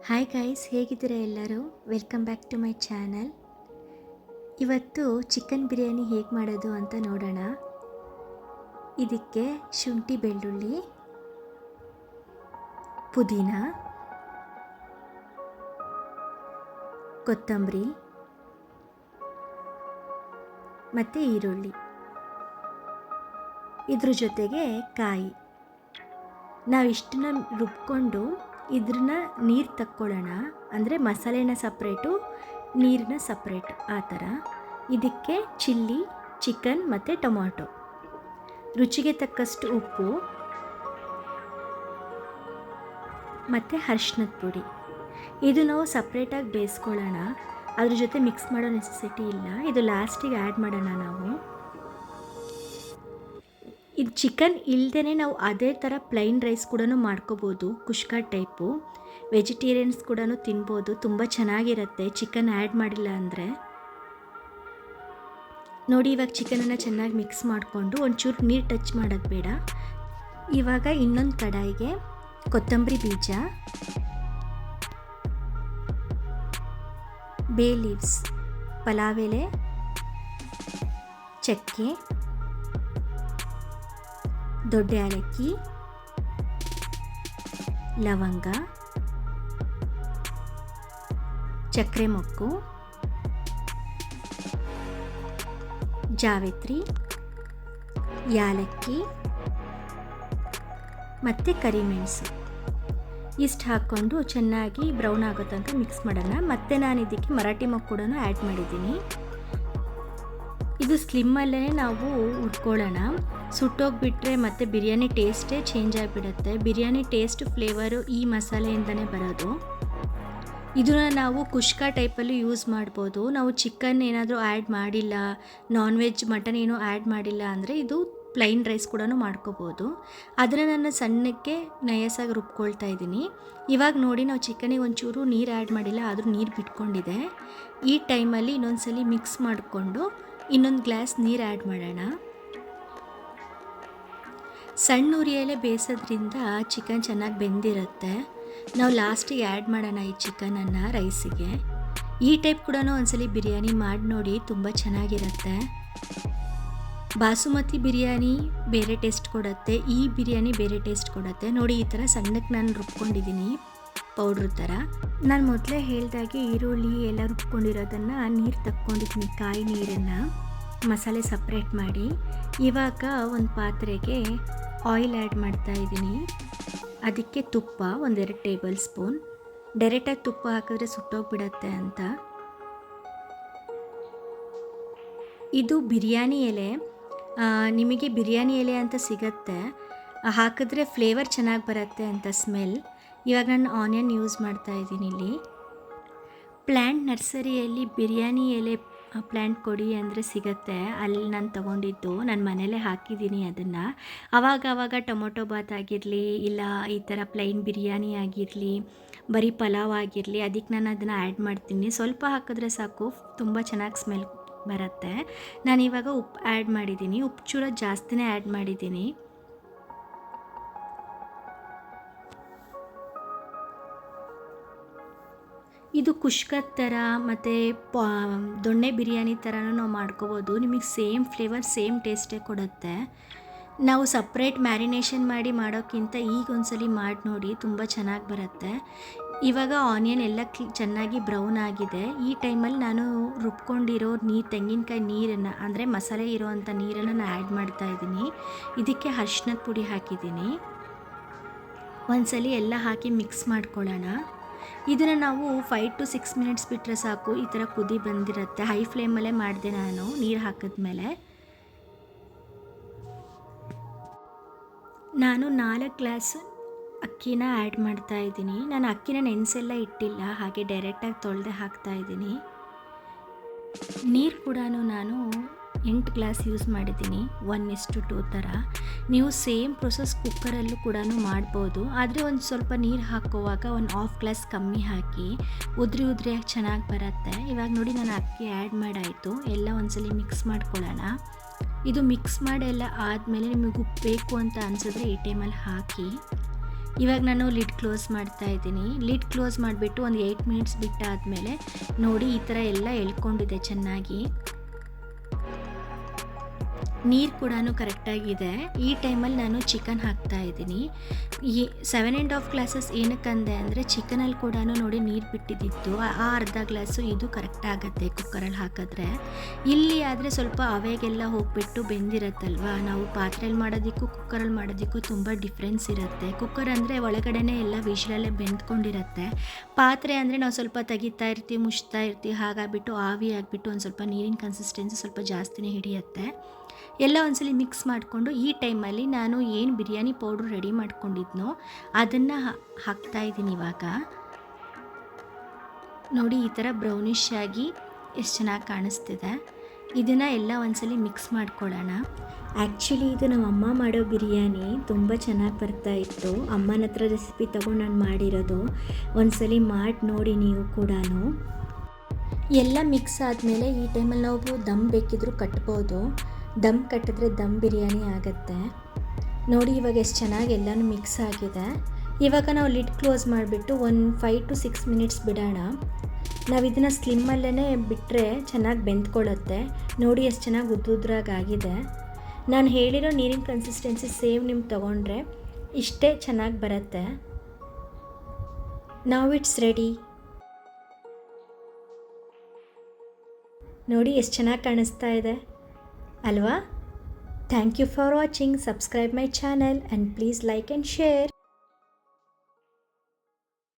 Hi guys, ಹೇಗಿದ್ದೀರಾ ಎಲ್ಲರೂ? Welcome back to my channel. ಇವತ್ತು ಚಿಕನ್ ಬಿರಿಯಾನಿ ಹೇಗೆ ಮಾಡೋದು ಅಂತ ನೋಡೋಣ. ಇದಕ್ಕೆ ಶುಂಠಿ, ಬೆಳ್ಳುಳ್ಳಿ, ಪುದೀನ, ಕೊತ್ತಂಬರಿ ಮತ್ತು ಈರುಳ್ಳಿ, ಇದ್ರ ಜೊತೆಗೆ ಕಾಯಿ. ನಾವಿಷ್ಟನ್ನ ರುಬ್ಕೊಂಡು ಇದ್ರನ್ನ ನೀರು ತಕ್ಕೊಳ್ಳೋಣ. ಅಂದರೆ ಮಸಾಲೆನ ಸಪ್ರೇಟು, ನೀರನ್ನ ಸಪ್ರೇಟು, ಆ ಥರ. ಇದಕ್ಕೆ ಚಿಲ್ಲಿ, ಚಿಕನ್ ಮತ್ತು ಟೊಮಾಟೊ, ರುಚಿಗೆ ತಕ್ಕಷ್ಟು ಉಪ್ಪು ಮತ್ತು ಅರಿಶಿನದ ಪುಡಿ. ಇದು ನಾವು ಸಪ್ರೇಟಾಗಿ ಬೇಯಿಸ್ಕೊಳ್ಳೋಣ. ಅದ್ರ ಜೊತೆ ಮಿಕ್ಸ್ ಮಾಡೋ ನೆಸೆಸಿಟಿ ಇಲ್ಲ. ಇದು ಲಾಸ್ಟಿಗೆ ಆ್ಯಡ್ ಮಾಡೋಣ ನಾವು. ಇದು ಚಿಕನ್ ಇಲ್ಲದೇ ನಾವು ಅದೇ ಥರ ಪ್ಲೈನ್ ರೈಸ್ ಕೂಡ ಮಾಡ್ಕೋಬೋದು, ಕುಷ್ಕ ಟೈಪು. ವೆಜಿಟೇರಿಯನ್ಸ್ ಕೂಡ ತಿನ್ಬೋದು, ತುಂಬ ಚೆನ್ನಾಗಿರುತ್ತೆ ಚಿಕನ್ ಆ್ಯಡ್ ಮಾಡಿಲ್ಲ ಅಂದರೆ. ನೋಡಿ, ಇವಾಗ ಚಿಕನನ್ನು ಚೆನ್ನಾಗಿ ಮಿಕ್ಸ್ ಮಾಡಿಕೊಂಡು ಒಂಚೂರು ನೀರು ಟಚ್ ಮಾಡೋದು ಬೇಡ. ಇವಾಗ ಇನ್ನೊಂದು ಕಡಾಯಿಗೆ ಕೊತ್ತಂಬರಿ ಬೀಜ, ಬೇ ಲೀವ್ಸ್, ಪಲಾವ್ ಎಲೆ, ಚಕ್ಕೆ, ದೊಡ್ಡ ಏಲಕ್ಕಿ, ಲವಂಗ, ಚಕ್ಕೆ ಮೊಗ್ಗು, ಜಾವಿತ್ರಿ, ಯಾಲಕ್ಕಿ ಮತ್ತು ಕರಿಮೆಣಸು ಇಷ್ಟು ಹಾಕ್ಕೊಂಡು ಚೆನ್ನಾಗಿ ಬ್ರೌನ್ ಆಗೋ ತನಕ ಮಿಕ್ಸ್ ಮಾಡೋಣ. ಮತ್ತು ನಾನು ಇದಕ್ಕೆ ಮರಾಠಿ ಮೊಗ್ಗು ಕೂಡ ಆ್ಯಡ್ ಮಾಡಿದ್ದೀನಿ. ಇದು ಸ್ಲಿಮ್ಮಲ್ಲೇ ನಾವು ಹುರ್ಕೊಳ್ಳೋಣ. ಸುಟ್ಟೋಗಿಬಿಟ್ರೆ ಮತ್ತು ಬಿರಿಯಾನಿ ಟೇಸ್ಟೇ ಚೇಂಜ್ ಆಗಿಬಿಡುತ್ತೆ. ಬಿರಿಯಾನಿ ಟೇಸ್ಟ್ ಫ್ಲೇವರು ಈ ಮಸಾಲೆಯಿಂದನೇ ಬರೋದು. ಇದನ್ನು ನಾವು ಕುಷ್ಕ ಟೈಪಲ್ಲಿ ಯೂಸ್ ಮಾಡ್ಬೋದು. ನಾವು ಚಿಕನ್ ಏನಾದರೂ ಆ್ಯಡ್ ಮಾಡಿಲ್ಲ, ನಾನ್ ವೆಜ್, ಮಟನ್ ಏನೂ ಆ್ಯಡ್ ಮಾಡಿಲ್ಲ ಅಂದರೆ ಇದು ಪ್ಲೈನ್ ರೈಸ್ ಕೂಡ ಮಾಡ್ಕೋಬೋದು. ಅದನ್ನು ನಾನು ಸಣ್ಣಕ್ಕೆ ನಯಸಾಗಿ ರುಬ್ಕೊಳ್ತಾ ಇದ್ದೀನಿ. ಇವಾಗ ನೋಡಿ, ನಾವು ಚಿಕನಿಗೆ ಒಂಚೂರು ನೀರು ಆ್ಯಡ್ ಮಾಡಿಲ್ಲ, ಆದರೂ ನೀರು ಬಿಟ್ಕೊಂಡಿದೆ. ಈ ಟೈಮಲ್ಲಿ ಇನ್ನೊಂದ್ಸಲಿ ಮಿಕ್ಸ್ ಮಾಡಿಕೊಂಡು ಇನ್ನೊಂದು ಗ್ಲಾಸ್ ನೀರು ಆ್ಯಡ್ ಮಾಡೋಣ. ಸಣ್ಣ ಉರಿಯಲ್ಲೇ ಬೇಯಿಸೋದ್ರಿಂದ ಚಿಕನ್ ಚೆನ್ನಾಗಿ ಬೆಂದಿರುತ್ತೆ. ನಾವು ಲಾಸ್ಟಿಗೆ ಆ್ಯಡ್ ಮಾಡೋಣ ಈ ಚಿಕನನ್ನು ರೈಸಿಗೆ. ಈ ಟೈಪ್ ಕೂಡ ಒಂದ್ಸಲಿ ಬಿರಿಯಾನಿ ಮಾಡಿ ನೋಡಿ, ತುಂಬ ಚೆನ್ನಾಗಿರುತ್ತೆ. ಬಾಸುಮತಿ ಬಿರಿಯಾನಿ ಬೇರೆ ಟೇಸ್ಟ್ ಕೊಡುತ್ತೆ, ಈ ಬಿರಿಯಾನಿ ಬೇರೆ ಟೇಸ್ಟ್ ಕೊಡುತ್ತೆ. ನೋಡಿ, ಈ ಥರ ಸಣ್ಣಕ್ಕೆ ನಾನು ರುಬ್ಕೊಂಡಿದ್ದೀನಿ ಪೌಡ್ರ್ ಥರ. ನಾನು ಮೊದಲೇ ಹೇಳ್ದಾಗೆ ಈರುಳ್ಳಿ ಎಲ್ಲ ರುಬ್ಕೊಂಡಿರೋದನ್ನು ನೀರು ತಕ್ಕೊಂಡಿದ್ದೀನಿ, ಕಾಯಿ ನೀರನ್ನು ಮಸಾಲೆ ಸಪ್ರೇಟ್ ಮಾಡಿ. ಇವಾಗ ಒಂದು ಪಾತ್ರೆಗೆ ಆಯಿಲ್ ಆ್ಯಡ್ ಮಾಡ್ತಾ ಇದ್ದೀನಿ. ಅದಕ್ಕೆ ತುಪ್ಪ 1-2 ಟೇಬಲ್ ಸ್ಪೂನ್. ಡೈರೆಕ್ಟಾಗಿ ತುಪ್ಪ ಹಾಕಿದ್ರೆ ಸುಟ್ಟೋಗ್ಬಿಡತ್ತೆ ಅಂತ. ಇದು ಬಿರಿಯಾನಿ ಎಲೆ, ನಿಮಗೆ ಬಿರಿಯಾನಿ ಎಲೆ ಅಂತ ಸಿಗುತ್ತೆ, ಹಾಕಿದ್ರೆ ಫ್ಲೇವರ್ ಚೆನ್ನಾಗಿ ಬರುತ್ತೆ ಅಂತ ಸ್ಮೆಲ್. ಇವಾಗ ನಾನು ಆನಿಯನ್ ಯೂಸ್ ಮಾಡ್ತಾ ಇದ್ದೀನಿ ಇಲ್ಲಿ. ಪ್ಲ್ಯಾಂಟ್ ನರ್ಸರಿಯಲ್ಲಿ ಬಿರಿಯಾನಿ ಎಲೆ ಪ್ಲ್ಯಾಂಟ್ ಕೊಡಿ ಅಂದರೆ ಸಿಗುತ್ತೆ, ಅಲ್ಲಿ ನಾನು ತೊಗೊಂಡಿದ್ದು. ನನ್ನ ಮನೇಲೇ ಹಾಕಿದ್ದೀನಿ ಅದನ್ನು. ಆವಾಗ ಟೊಮೊಟೊ ಬಾತ್ ಆಗಿರಲಿ, ಇಲ್ಲ ಈ ಥರ ಪ್ಲೈನ್ ಬಿರಿಯಾನಿ ಆಗಿರಲಿ, ಬರೀ ಪಲಾವ್ ಆಗಿರಲಿ, ಅದಕ್ಕೆ ನಾನು ಅದನ್ನು ಆ್ಯಡ್ ಮಾಡ್ತೀನಿ. ಸ್ವಲ್ಪ ಹಾಕಿದ್ರೆ ಸಾಕು, ತುಂಬ ಚೆನ್ನಾಗಿ ಸ್ಮೆಲ್ ಬರುತ್ತೆ. ನಾನಿವಾಗ ಉಪ್ಪು ಆ್ಯಡ್ ಮಾಡಿದ್ದೀನಿ, ಉಪ್ಪು ಚೂರ ಜಾಸ್ತಿನೇ ಆ್ಯಡ್ ಮಾಡಿದ್ದೀನಿ. ಇದು ಕುಷ್ಕದ ಥರ ಮತ್ತು ದೊಣ್ಣೆ ಬಿರಿಯಾನಿ ಥರನೂ ನಾವು ಮಾಡ್ಕೋಬೋದು. ನಿಮಗೆ ಸೇಮ್ ಫ್ಲೇವರ್, ಸೇಮ್ ಟೇಸ್ಟೇ ಕೊಡುತ್ತೆ. ನಾವು ಸಪ್ರೇಟ್ ಮ್ಯಾರಿನೇಷನ್ ಮಾಡಿ ಮಾಡೋಕ್ಕಿಂತ ಈಗ ಒಂದ್ಸಲಿ ಮಾಡಿ ನೋಡಿ, ತುಂಬ ಚೆನ್ನಾಗಿ ಬರುತ್ತೆ. ಇವಾಗ ಆನಿಯನ್ ಎಲ್ಲ ಚೆನ್ನಾಗಿ ಬ್ರೌನ್ ಆಗಿದೆ. ಈ ಟೈಮಲ್ಲಿ ನಾನು ರುಬ್ಕೊಂಡಿರೋ ತೆಂಗಿನಕಾಯಿ ನೀರನ್ನು, ಅಂದರೆ ಮಸಾಲೆ ಇರೋವಂಥ ನೀರನ್ನು ನಾನು ಆ್ಯಡ್ ಮಾಡ್ತಾ ಇದ್ದೀನಿ. ಇದಕ್ಕೆ ಅರಿಶಿನದ ಪುಡಿ ಹಾಕಿದ್ದೀನಿ. ಒಂದ್ಸಲಿ ಎಲ್ಲ ಹಾಕಿ ಮಿಕ್ಸ್ ಮಾಡ್ಕೊಳ್ಳೋಣ. ಇದನ್ನು ನಾವು 5 to 6 ಮಿನಿಟ್ಸ್ ಬಿಟ್ಟರೆ ಸಾಕು, ಈ ಥರ ಕುದಿ ಬಂದಿರುತ್ತೆ. ಹೈ ಫ್ಲೇಮಲ್ಲೇ ಮಾಡಿದೆ ನಾನು ನೀರು ಹಾಕಿದ್ಮೇಲೆ. ನಾನು 4 ಗ್ಲಾಸ್ ಅಕ್ಕಿನ ಆ್ಯಡ್ ಮಾಡ್ತಾ ಇದ್ದೀನಿ. ನಾನು ಅಕ್ಕಿನ ನೆನೆಸೆಲ್ಲ ಇಟ್ಟಿಲ್ಲ, ಹಾಗೆ ಡೈರೆಕ್ಟಾಗಿ ತೊಳೆದೇ ಹಾಕ್ತಾ ಇದ್ದೀನಿ. ನೀರು ಕೂಡ ನಾನು 8 ಗ್ಲಾಸ್ ಯೂಸ್ ಮಾಡಿದ್ದೀನಿ, 1:2 ಥರ. ನೀವು ಸೇಮ್ ಪ್ರೊಸೆಸ್ ಕುಕ್ಕರಲ್ಲೂ ಕೂಡ ಮಾಡ್ಬೋದು, ಆದರೆ ಒಂದು ಸ್ವಲ್ಪ ನೀರು ಹಾಕುವಾಗ 1/2 ಗ್ಲಾಸ್ ಕಮ್ಮಿ ಹಾಕಿ, ಉದ್ರಿಯಾಗಿ ಚೆನ್ನಾಗಿ ಬರುತ್ತೆ. ಇವಾಗ ನೋಡಿ, ನಾನು ಅಕ್ಕಿ ಆ್ಯಡ್ ಮಾಡಾಯಿತು. ಎಲ್ಲ ಒಂದ್ಸಲಿ ಮಿಕ್ಸ್ ಮಾಡ್ಕೊಳ್ಳೋಣ. ಇದು ಮಿಕ್ಸ್ ಮಾಡಿ ಎಲ್ಲ ಆದಮೇಲೆ ನಿಮಗೆ ಉಪ್ಪು ಬೇಕು ಅಂತ ಅನಿಸಿದ್ರೆ ಈ ಟೈಮಲ್ಲಿ ಹಾಕಿ. ಇವಾಗ ನಾನು ಲಿಡ್ ಕ್ಲೋಸ್ ಮಾಡ್ತಾ ಇದ್ದೀನಿ. ಲಿಡ್ ಕ್ಲೋಸ್ ಮಾಡಿಬಿಟ್ಟು ಒಂದು 8 ಮಿನಿಟ್ಸ್ ಬಿಟ್ಟಾದಮೇಲೆ ನೋಡಿ ಈ ಥರ ಎಲ್ಲ ಎಳ್ಕೊಂಡಿದೆ ಚೆನ್ನಾಗಿ. ನೀರು ಕೂಡ ಕರೆಕ್ಟಾಗಿದೆ. ಈ ಟೈಮಲ್ಲಿ ನಾನು ಚಿಕನ್ ಹಾಕ್ತಾ ಇದ್ದೀನಿ. ಈ 7½ ಗ್ಲಾಸಸ್ ಏನಕ್ಕಂದೆ ಅಂದರೆ ಚಿಕನಲ್ಲಿ ಕೂಡ ನೋಡಿ ನೀರು ಬಿಟ್ಟಿದ್ದಿತ್ತು. ಆ ಅರ್ಧ ಗ್ಲಾಸು ಇದು ಕರೆಕ್ಟ್ ಆಗುತ್ತೆ ಕುಕ್ಕರಲ್ಲಿ ಹಾಕಿದ್ರೆ. ಇಲ್ಲಿ ಆದರೆ ಸ್ವಲ್ಪ ಅವೆಗೆಲ್ಲ ಹೋಗಿಬಿಟ್ಟು ಬೆಂದಿರತ್ತಲ್ವ. ನಾವು ಪಾತ್ರೆಯಲ್ಲಿ ಮಾಡೋದಕ್ಕೂ ಕುಕ್ಕರಲ್ಲಿ ಮಾಡೋದಕ್ಕೂ ತುಂಬ ಡಿಫ್ರೆನ್ಸ್ ಇರುತ್ತೆ. ಕುಕ್ಕರ್ ಅಂದರೆ ಒಳಗಡೆನೇ ಎಲ್ಲ ವಿಷಲಲ್ಲೇ ಬೆಂದ್ಕೊಂಡಿರುತ್ತೆ. ಪಾತ್ರೆ ಅಂದರೆ ನಾವು ಸ್ವಲ್ಪ ತೆಗಿತಾ ಇರ್ತೀವಿ, ಮುಚ್ತಾ ಇರ್ತೀವಿ, ಹಾಗಾಗಿಬಿಟ್ಟು ಆವಿ ಆಗಿಬಿಟ್ಟು ಒಂದು ಸ್ವಲ್ಪ ನೀರಿನ ಕನ್ಸಿಸ್ಟೆನ್ಸಿ ಸ್ವಲ್ಪ ಜಾಸ್ತಿನೇ ಹಿಡಿಯುತ್ತೆ. ಎಲ್ಲ ಒಂದ್ಸಲಿ ಮಿಕ್ಸ್ ಮಾಡಿಕೊಂಡು ಈ ಟೈಮಲ್ಲಿ ನಾನು ಏನು ಬಿರಿಯಾನಿ ಪೌಡ್ರ್ ರೆಡಿ ಮಾಡ್ಕೊಂಡಿದ್ನೋ ಅದನ್ನು ಹಾಕ್ತಾ ಇದ್ದೀನಿ ಇವಾಗ. ನೋಡಿ ಈ ಥರ ಬ್ರೌನಿಷ್ ಆಗಿ ಎಷ್ಟು ಚೆನ್ನಾಗಿ ಕಾಣಿಸ್ತಿದೆ. ಇದನ್ನು ಎಲ್ಲ ಒಂದ್ಸಲಿ ಮಿಕ್ಸ್ ಮಾಡ್ಕೊಳ್ಳೋಣ. ಆ್ಯಕ್ಚುಲಿ ಇದು ನಮ್ಮ ಅಮ್ಮ ಮಾಡೋ ಬಿರಿಯಾನಿ ತುಂಬ ಚೆನ್ನಾಗಿ ಬರ್ತಾ ಇತ್ತು. ಅಮ್ಮನ ಹತ್ರ ರೆಸಿಪಿ ತೊಗೊಂಡು ನಾನು ಮಾಡಿರೋದು. ಒಂದ್ಸಲಿ ಮಾಡಿ ನೋಡಿ ನೀವು ಕೂಡ. ಎಲ್ಲ ಮಿಕ್ಸ್ ಆದಮೇಲೆ ಈ ಟೈಮಲ್ಲಿ ನಾವು ದಮ್ ಬೇಕಿದ್ರೂ ಕಟ್ಬೋದು. ದಮ್ ಕಟ್ಟಿದ್ರೆ ದಮ್ ಬಿರಿಯಾನಿ ಆಗುತ್ತೆ. ನೋಡಿ ಇವಾಗ ಎಷ್ಟು ಚೆನ್ನಾಗಿ ಎಲ್ಲನೂ ಮಿಕ್ಸ್ ಆಗಿದೆ. ಇವಾಗ ನಾವು ಲಿಡ್ ಕ್ಲೋಸ್ ಮಾಡಿಬಿಟ್ಟು ಒಂದು 5 to 6 ಮಿನಿಟ್ಸ್ ಬಿಡೋಣ. ನಾವು ಇದನ್ನು ಸ್ಲಿಮ್ಮಲ್ಲೇ ಬಿಟ್ಟರೆ ಚೆನ್ನಾಗಿ ಬೆಂದ್ಕೊಳ್ಳುತ್ತೆ. ನೋಡಿ ಎಷ್ಟು ಚೆನ್ನಾಗಿ ಉದ್ದುದ್ರಾಗಿದೆ. ನಾನು ಹೇಳಿರೋ ನೀರಿನ ಕನ್ಸಿಸ್ಟೆನ್ಸಿ ಸೇಮ್ ನಿಮ್ಗೆ ತೊಗೊಂಡ್ರೆ ಇಷ್ಟೇ ಚೆನ್ನಾಗಿ ಬರುತ್ತೆ. Now it's ready. ನೋಡಿ ಎಷ್ಟು ಚೆನ್ನಾಗಿ ಕಾಣಿಸ್ತಾ ಇದೆ ಅಲ್ವಾ? Thank you for watching. Subscribe my channel and please like and share.